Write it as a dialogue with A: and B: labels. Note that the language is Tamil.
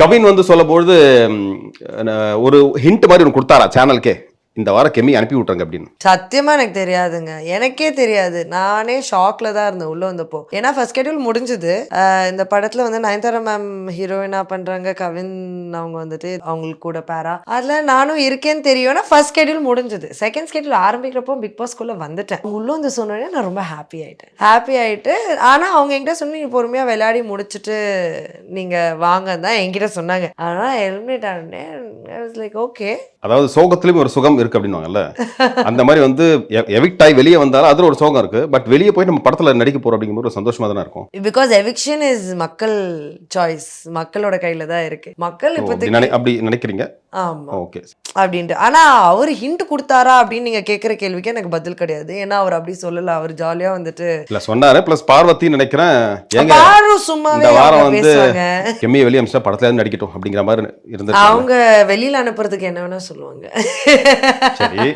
A: கவின் வந்து சொல்லும்பொழுது ஒரு ஹிண்ட் மாதிரி ஒன்று கொடுத்தாரா சேனலுக்கே, இந்த வாரம் கெமி அனுப்பி விட்டுருங்க அப்படின்னு?
B: சத்தியமா எனக்கு தெரியாதுங்க, எனக்கே தெரியாது. நானே ஷாக்ல தான் இருந்தேன் உள்ள வந்தப்போ. ஏன்னா ஃபர்ஸ்ட் ஷெட்யூல் முடிஞ்சது. இந்த படத்துல வந்து நயன்தாரா மேம் ஹீரோயினா பண்றாங்க, கவின் அவங்க வந்துட்டு அவங்களுக்கு கூட பேரா. அதுல நானும் இருக்கேன்னு தெரியும். ஃபர்ஸ்ட் ஷெட்யூல் முடிஞ்சது. செகண்ட் ஷெட்யூல் ஆரம்பிக்கிறப்போ பிக் பாஸ்க்குள்ள வந்துட்டேன். உள்ள வந்து சொன்னோடனே நான் ரொம்ப ஹாப்பி ஆயிட்டு. ஆனா அவங்க என்கிட்ட சொன்னி, நீங்க பொறுமையா விளையாடி முடிச்சுட்டு நீங்க வாங்க தான் என்கிட்ட சொன்னாங்க. ஆனா எலிமினேட் ஆனே லைக் ஓகே.
A: அதாவது சோகத்திலும் ஒரு சுகம் இருக்கு அப்படின்னுவாங்கல்ல, அந்த மாதிரி வந்து எவிக்ட் ஆகி வெளியே வந்தாலும் அதுல ஒரு சோகம் இருக்கு. பட் வெளியே போய் நம்ம படத்துல நடிக்க போறோம் அப்படிங்கும்போது ஒரு சந்தோஷமா தானே இருக்கும்.
B: பிகாஸ் எவிக்ஷன் இஸ் மக்கள் சாய்ஸ், மக்களோட கையில தான் இருக்கு. மக்கள் இப்போதைக்கு
A: அப்படி நினைக்கிறீங்க?
B: ஆமா
A: ஓகே.
B: அப்படின்ட்டு. ஆனா அவர் ஹிண்ட் கொடுத்தாரா அப்படின்னு நீங்க கேட்குற கேள்விக்கு எனக்கு பதில் கிடையாது. ஏன்னா அவர் அப்படி சொல்லல. அவர் ஜாலியா வந்துட்டு
A: இல்ல சொன்னாரு. பிளஸ் பார்வதி நினைக்கிறேன், ஏங்க
B: பாரு சும்மாவே
A: இந்த வாரம்
B: அவங்க
A: வந்து
B: பேசுவாங்க.
A: கெமியை வெளியே அமிச்சா படத்துல நடிக்கட்டும் அப்படிங்கிற மாதிரி இருந்துச்சு.
B: அவங்க வெளியில அனுப்புறதுக்கு என்ன வேணா சொல்லுவாங்க.
A: சரி.